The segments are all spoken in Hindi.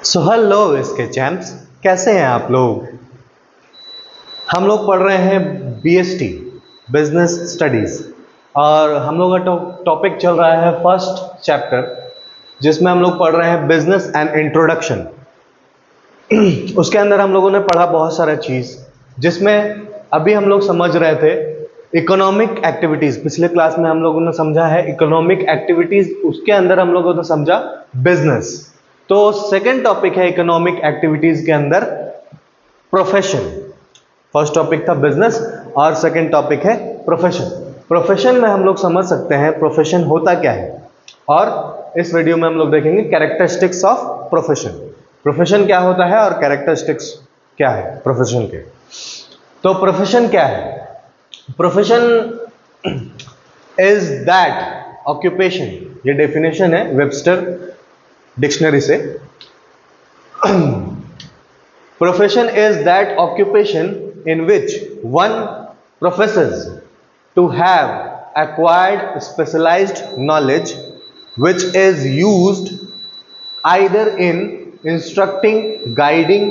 सो हेलो इसके चैम्प्स, कैसे हैं आप लोग। हम लोग पढ़ रहे हैं बीएसटी बिजनेस स्टडीज और हम लोग का टॉपिक चल रहा है फर्स्ट चैप्टर, जिसमें हम लोग पढ़ रहे हैं बिजनेस एंड इंट्रोडक्शन। उसके अंदर हम लोगों ने पढ़ा बहुत सारा चीज़, जिसमें अभी हम लोग समझ रहे थे इकोनॉमिक एक्टिविटीज़। पिछले क्लास में हम लोगों ने समझा है इकोनॉमिक एक्टिविटीज़, उसके अंदर हम लोगों ने समझा बिजनेस। तो सेकंड टॉपिक है इकोनॉमिक एक्टिविटीज़ के अंदर प्रोफेशन। फर्स्ट टॉपिक था बिजनेस और सेकंड टॉपिक है प्रोफेशन। प्रोफेशन में हम लोग समझ सकते हैं प्रोफेशन होता क्या है, और इस वीडियो में हम लोग देखेंगे कैरेक्टरिस्टिक्स ऑफ प्रोफेशन। प्रोफेशन क्या होता है और कैरेक्टरिस्टिक्स क्या है प्रोफेशन के। तो प्रोफेशन क्या है? प्रोफेशन इज दैट ऑक्यूपेशन, ये डेफिनेशन है वेबस्टर डिक्शनरी से। Profession is that occupation in which one professes to have acquired specialized knowledge which is used either in instructing, guiding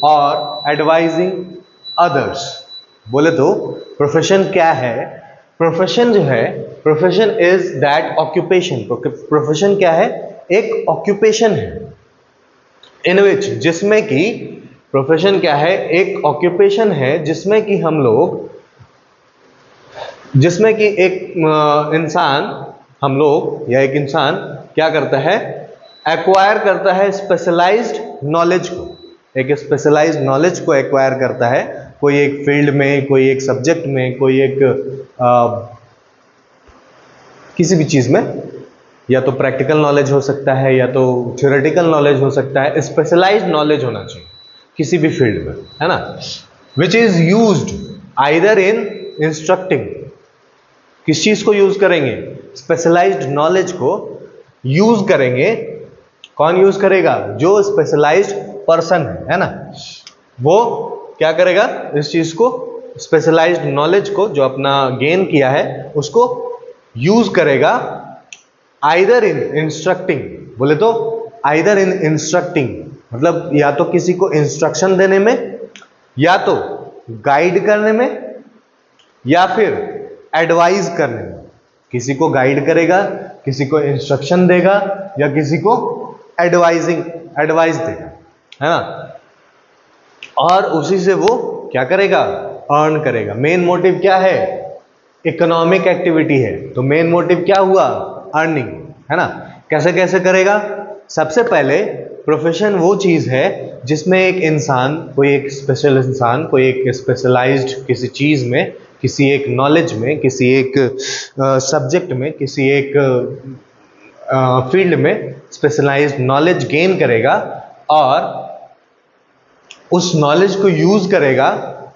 or advising others। बोले तो प्रोफेशन क्या है? प्रोफेशन जो है, profession is that occupation. Profession क्या है? एक ऑक्यूपेशन है इन विच, जिसमें कि प्रोफेशन क्या है? एक ऑक्यूपेशन है जिसमें कि हम लोग, जिसमें कि एक इंसान, हम लोग या एक इंसान क्या करता है? एक्वायर करता है स्पेशलाइज्ड नॉलेज को, एक स्पेशलाइज्ड नॉलेज को एक्वायर करता है, कोई एक फील्ड में, कोई एक सब्जेक्ट में, कोई एक किसी भी चीज़ में। या तो प्रैक्टिकल नॉलेज हो सकता है या तो थ्योरेटिकल नॉलेज हो सकता है। स्पेशलाइज्ड नॉलेज होना चाहिए किसी भी फील्ड में, है ना। Which is used either in instructing, किस चीज़ को यूज करेंगे? स्पेशलाइज्ड नॉलेज को यूज करेंगे। कौन यूज करेगा? जो स्पेशलाइज्ड पर्सन है ना, वो क्या करेगा? इस चीज को, स्पेशलाइज्ड नॉलेज को जो अपना गेन किया है उसको यूज करेगा आइदर इन इंस्ट्रक्टिंग। बोले तो आइदर इन इंस्ट्रक्टिंग मतलब या तो किसी को इंस्ट्रक्शन देने में, या तो गाइड करने में, या फिर एडवाइज करने में। किसी को गाइड करेगा, किसी को इंस्ट्रक्शन देगा, या किसी को एडवाइज देगा, है ना। और उसी से वो क्या करेगा? अर्न करेगा। मेन मोटिव क्या है? इकोनॉमिक एक्टिविटी है, तो मेन मोटिव क्या हुआ? अर्निंग, है ना। कैसे कैसे करेगा? सबसे पहले प्रोफेशन वो चीज है जिसमें एक इंसान, कोई एक स्पेशल इंसान, कोई एक स्पेशलाइज्ड किसी चीज में, किसी एक नॉलेज में, किसी एक सब्जेक्ट में, किसी एक फील्ड में स्पेशलाइज्ड नॉलेज गेन करेगा और उस नॉलेज को यूज करेगा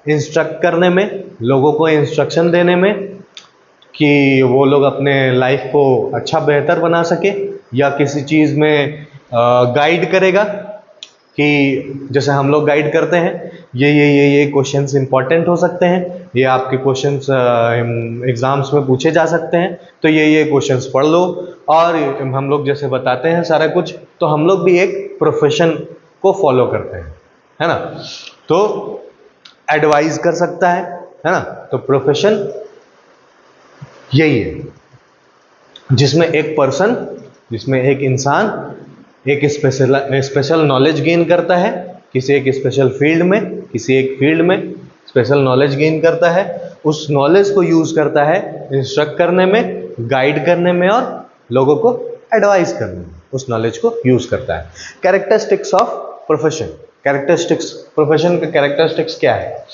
इंस्ट्रक्ट करने में, लोगों को इंस्ट्रक्शन देने में कि वो लोग अपने लाइफ को अच्छा बेहतर बना सके, या किसी चीज़ में गाइड करेगा कि जैसे हम लोग गाइड करते हैं, ये क्वेश्चंस इंपॉर्टेंट हो सकते हैं, ये आपके क्वेश्चंस एग्जाम्स में पूछे जा सकते हैं, तो ये क्वेश्चंस पढ़ लो। और हम लोग जैसे बताते हैं सारा कुछ, तो हम लोग भी एक प्रोफेशन को फॉलो करते हैं, है ना। तो एडवाइज कर सकता है ना। तो प्रोफेशन यही है जिसमें एक पर्सन, जिसमें एक इंसान एक स्पेशल नॉलेज गेन करता है, किसी एक स्पेशल फील्ड में, किसी एक फील्ड में स्पेशल नॉलेज गेन करता है, उस नॉलेज को यूज करता है इंस्ट्रक्ट करने में, गाइड करने में और लोगों को एडवाइस करने में, उस नॉलेज को यूज करता है। Characteristics of profession. Characteristics, profession का कैरेक्टरिस्टिक्स क्या है?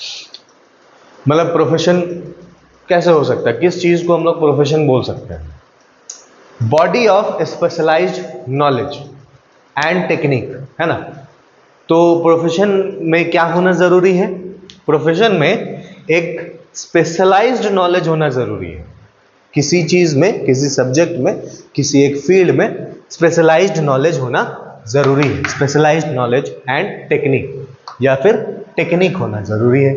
मतलब प्रोफेशन कैसे हो सकता है, किस चीज को हम लोग प्रोफेशन बोल सकते हैं? Body of specialised knowledge and technique, है ना। तो प्रोफेशन में क्या होना जरूरी है? प्रोफेशन में एक स्पेशलाइज्ड नॉलेज होना जरूरी है। किसी चीज में, किसी सब्जेक्ट में, किसी एक फील्ड में स्पेशलाइज्ड नॉलेज होना जरूरी है। स्पेशलाइज्ड नॉलेज एंड टेक्निक, या फिर टेक्निक होना जरूरी है।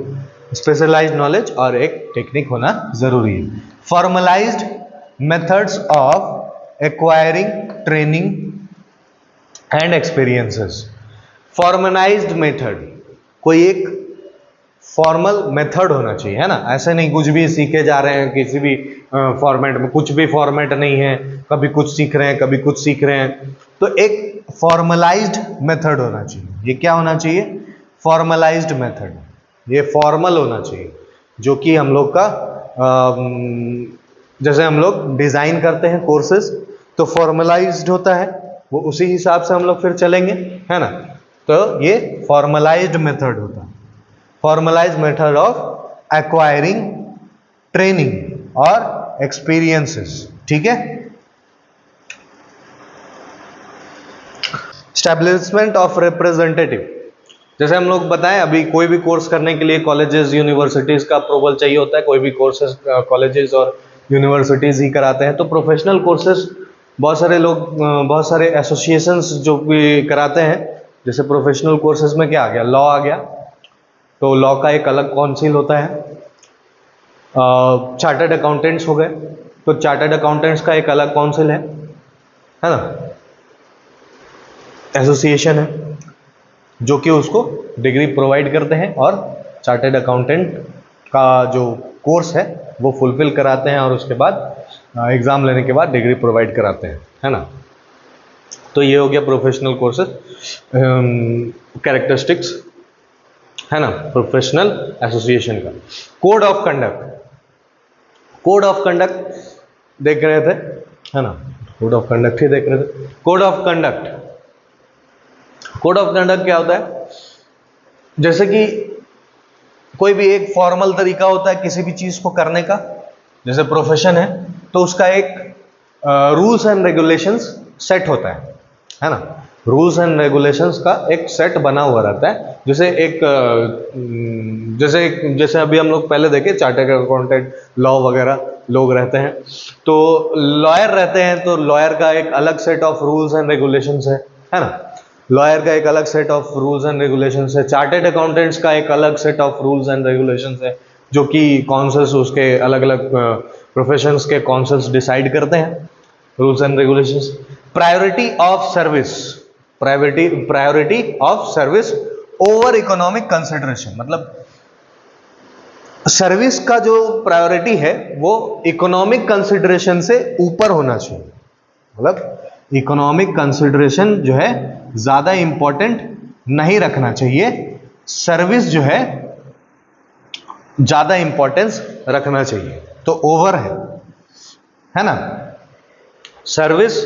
स्पेशलाइज्ड नॉलेज और एक टेक्निक होना जरूरी है। Formalised methods of acquiring training and experiences. Formalised method, कोई एक फॉर्मल मेथड होना चाहिए, है ना। ऐसे नहीं कुछ भी सीखे जा रहे हैं किसी भी फॉर्मेट में, कुछ भी फॉर्मेट नहीं है, कभी कुछ सीख रहे हैं कभी कुछ सीख रहे हैं। तो एक फॉर्मलाइज्ड मेथड होना चाहिए। ये क्या होना चाहिए? Formalised method. ये फॉर्मल होना चाहिए, जो कि हम लोग का जैसे हम लोग डिजाइन करते हैं कोर्सेज तो फॉर्मलाइज्ड होता है, वो उसी हिसाब से हम लोग फिर चलेंगे, है ना। तो ये फॉर्मलाइज्ड मेथड होता है, formalised method of acquiring training और एक्सपीरियंसेस, ठीक है। एस्टैब्लिशमेंट ऑफ रिप्रेजेंटेटिव, जैसे हम लोग बताएं अभी कोई भी कोर्स करने के लिए कॉलेजेस यूनिवर्सिटीज का अप्रूवल चाहिए होता है। कोई भी कोर्सेज कॉलेजेस और यूनिवर्सिटीज ही कराते हैं। तो प्रोफेशनल कोर्सेज बहुत सारे लोग, बहुत सारे एसोसिएशंस जो भी कराते हैं। जैसे प्रोफेशनल कोर्सेज में क्या आ गया? लॉ आ गया, तो लॉ का एक अलग काउंसिल होता है। चार्टर्ड अकाउंटेंट्स हो गए, तो चार्टर्ड अकाउंटेंट्स का एक अलग काउंसिल है ना, एसोसिएशन है, जो कि उसको डिग्री प्रोवाइड करते हैं और चार्टर्ड अकाउंटेंट का जो कोर्स है वो फुलफिल कराते हैं और उसके बाद एग्ज़ाम लेने के बाद डिग्री प्रोवाइड कराते हैं, है ना। तो ये हो गया प्रोफेशनल कोर्सेज कैरेक्टरिस्टिक्स, है ना, प्रोफेशनल एसोसिएशन का। Code of conduct, code of conduct देख रहे थे, है ना, कोड ऑफ कंडक्ट ही देख रहे थे। Code of conduct, code of conduct क्या होता है? जैसे कि कोई भी एक फॉर्मल तरीका होता है किसी भी चीज को करने का, जैसे प्रोफेशन है तो उसका एक रूल्स एंड रेगुलेशंस सेट होता है ना। रूल्स एंड रेगुलेशंस का एक सेट बना हुआ रहता है। जैसे एक जैसे अभी हम लोग पहले देखे चार्टर्ड अकाउंटेंट, लॉ वगैरह लोग रहते हैं, तो लॉयर रहते हैं, तो लॉयर का एक अलग set of rules and regulations है ना। लॉयर का एक अलग set of rules and regulations है। चार्टर्ड अकाउंटेंट्स का एक अलग set of rules and regulations है, जो कि काउंसिल्स उसके अलग अलग प्रोफेशंस के काउंसिल्स डिसाइड करते हैं rules and regulations. Priority of service, priority of service over economic consideration, मतलब सर्विस का जो प्रायोरिटी है वो इकोनॉमिक कंसिडरेशन से ऊपर होना चाहिए। मतलब इकोनॉमिक कंसिडरेशन जो है ज्यादा इंपॉर्टेंट नहीं रखना चाहिए, सर्विस जो है ज्यादा इंपॉर्टेंस रखना चाहिए। तो ओवर है ना, सर्विस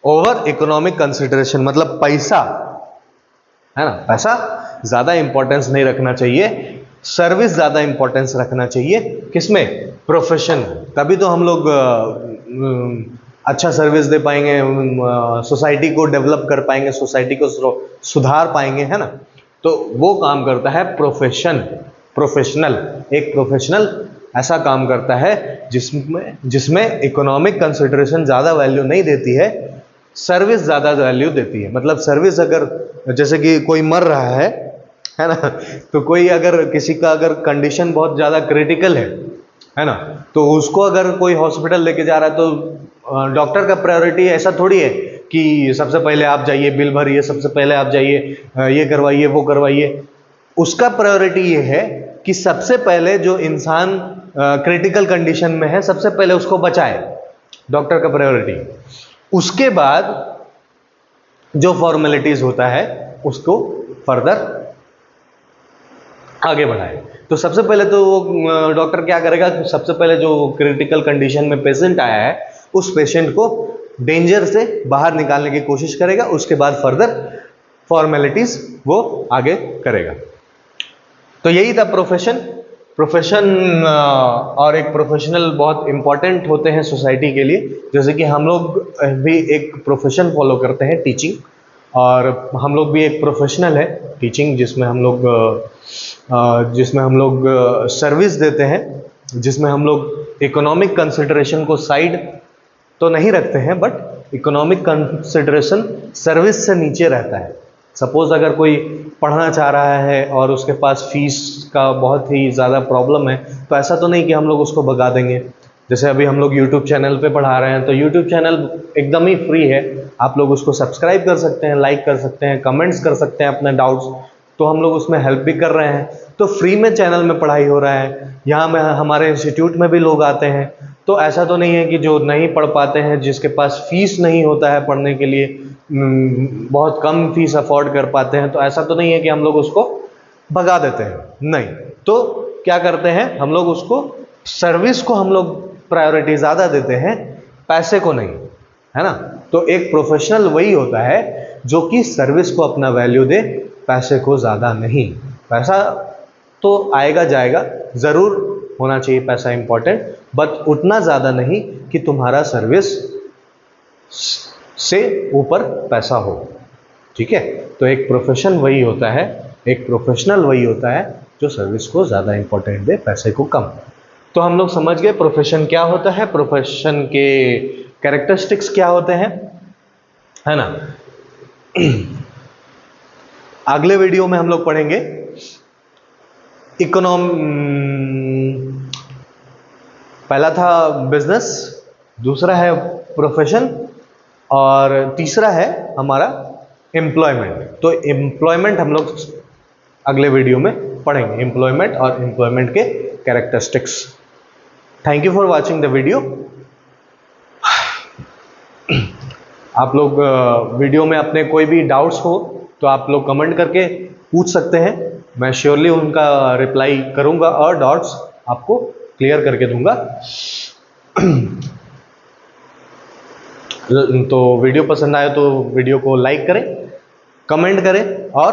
ओवर इकोनॉमिक कंसिडरेशन, मतलब पैसा, है ना, पैसा ज्यादा इंपॉर्टेंस नहीं रखना चाहिए, सर्विस ज्यादा इंपॉर्टेंस रखना चाहिए। किसमें? प्रोफेशन। तभी तो हम लोग अच्छा सर्विस दे पाएंगे, सोसाइटी को डेवलप कर पाएंगे, सोसाइटी को सुधार पाएंगे, है ना। तो वो काम करता है प्रोफेशन, प्रोफेशनल। एक प्रोफेशनल ऐसा काम करता है जिसमें इकोनॉमिक कंसिडरेशन ज़्यादा वैल्यू नहीं देती है, सर्विस ज़्यादा वैल्यू देती है। मतलब सर्विस, अगर जैसे कि कोई मर रहा है ना, तो कोई अगर किसी का अगर कंडीशन बहुत ज़्यादा क्रिटिकल है ना, तो उसको अगर कोई हॉस्पिटल लेके जा रहा है तो डॉक्टर का प्रायोरिटी ऐसा थोड़ी है कि सबसे पहले आप जाइए बिल भरिए, सबसे पहले आप जाइए ये करवाइए वो करवाइए। उसका प्रायोरिटी ये है कि सबसे पहले जो इंसान क्रिटिकल कंडीशन में है सबसे पहले उसको बचाए, डॉक्टर का प्रायोरिटी। उसके बाद जो फॉर्मेलिटीज होता है उसको फर्दर आगे बढ़ाए। तो सबसे पहले तो डॉक्टर क्या करेगा, सबसे पहले जो क्रिटिकल कंडीशन में पेशेंट आया है उस पेशेंट को डेंजर से बाहर निकालने की कोशिश करेगा, उसके बाद फर्दर फॉर्मेलिटीज वो आगे करेगा। तो यही था प्रोफेशन और एक प्रोफेशनल बहुत इंपॉर्टेंट होते हैं सोसाइटी के लिए। जैसे कि हम लोग भी एक प्रोफेशन फॉलो करते हैं, टीचिंग, और हम लोग भी एक प्रोफेशनल है टीचिंग, जिसमें हम लोग सर्विस देते हैं, जिसमें हम लोग इकोनॉमिक कंसिडरेशन को साइड तो नहीं रखते हैं, बट इकोनॉमिक कंसिडरेशन सर्विस से नीचे रहता है। सपोज अगर कोई पढ़ना चाह रहा है और उसके पास फीस का बहुत ही ज़्यादा प्रॉब्लम है, तो ऐसा तो नहीं कि हम लोग उसको भगा देंगे, जैसे अभी हम लोग YouTube चैनल पे पढ़ा रहे हैं, तो YouTube चैनल एकदम ही फ्री है, आप लोग उसको सब्सक्राइब कर सकते हैं, लाइक कर सकते हैं, कमेंट्स कर सकते हैं अपने डाउट्स, तो हम लोग उसमें हेल्प भी कर रहे हैं। तो फ्री में चैनल में पढ़ाई हो रहा है, यहाँ में हमारे इंस्टीट्यूट में भी लोग आते हैं, तो ऐसा तो नहीं है कि जो नहीं पढ़ पाते हैं, जिसके पास फीस नहीं होता है पढ़ने के लिए, बहुत कम फीस अफोर्ड कर पाते हैं, तो ऐसा तो नहीं है कि हम लोग उसको भगा देते हैं, नहीं। तो क्या करते हैं हम लोग, उसको सर्विस को हम लोग प्रायोरिटी ज़्यादा देते हैं, पैसे को नहीं, है ना। तो एक प्रोफेशनल वही होता है जो कि सर्विस को अपना वैल्यू दे, पैसे को ज़्यादा नहीं। पैसा तो आएगा जाएगा, ज़रूर होना चाहिए पैसा इंपॉर्टेंट, बट उतना ज़्यादा नहीं कि तुम्हारा सर्विस से ऊपर पैसा हो, ठीक है। तो एक प्रोफेशन वही होता है, एक प्रोफेशनल वही होता है जो सर्विस को ज़्यादा इंपॉर्टेंट दे, पैसे को कम। तो हम लोग समझ गए प्रोफेशन क्या होता है, प्रोफेशन के कैरेक्टरिस्टिक्स क्या होते हैं, है ना। अगले वीडियो में हम लोग पढ़ेंगे पहला था बिजनेस, दूसरा है प्रोफेशन, और तीसरा है हमारा एम्प्लॉयमेंट। तो एम्प्लॉयमेंट हम लोग अगले वीडियो में पढ़ेंगे, एम्प्लॉयमेंट और एम्प्लॉयमेंट के characteristics. Thank you for watching the video. आप लोग वीडियो में अपने कोई भी डाउट्स हो तो आप लोग कमेंट करके पूछ सकते हैं, मैं श्योरली उनका रिप्लाई करूंगा और डाउट्स आपको क्लियर करके दूंगा। तो वीडियो पसंद आए तो वीडियो को लाइक करें, कमेंट करें और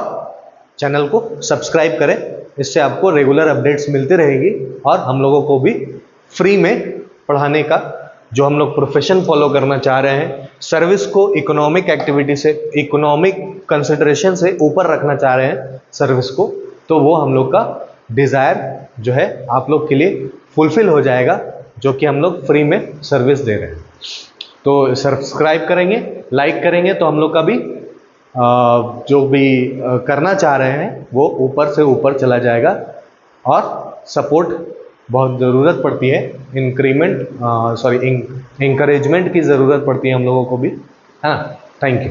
चैनल को सब्सक्राइब करें, इससे आपको रेगुलर अपडेट्स मिलती रहेगी और हम लोगों को भी फ्री में पढ़ाने का, जो हम लोग प्रोफेशन फॉलो करना चाह रहे हैं, सर्विस को इकोनॉमिक एक्टिविटी से, इकोनॉमिक कंसिडरेशन से ऊपर रखना चाह रहे हैं सर्विस को, तो वो हम लोग का डिज़ायर जो है आप लोग के लिए फुलफिल हो जाएगा, जो कि हम लोग फ्री में सर्विस दे रहे हैं। तो सब्सक्राइब करेंगे, लाइक करेंगे, तो हम लोग का भी जो भी करना चाह रहे हैं वो ऊपर से ऊपर चला जाएगा। और सपोर्ट बहुत ज़रूरत पड़ती है, इंक्रीमेंट इंकरेजमेंट की ज़रूरत पड़ती है हम लोगों को भी, है ना। Thank you.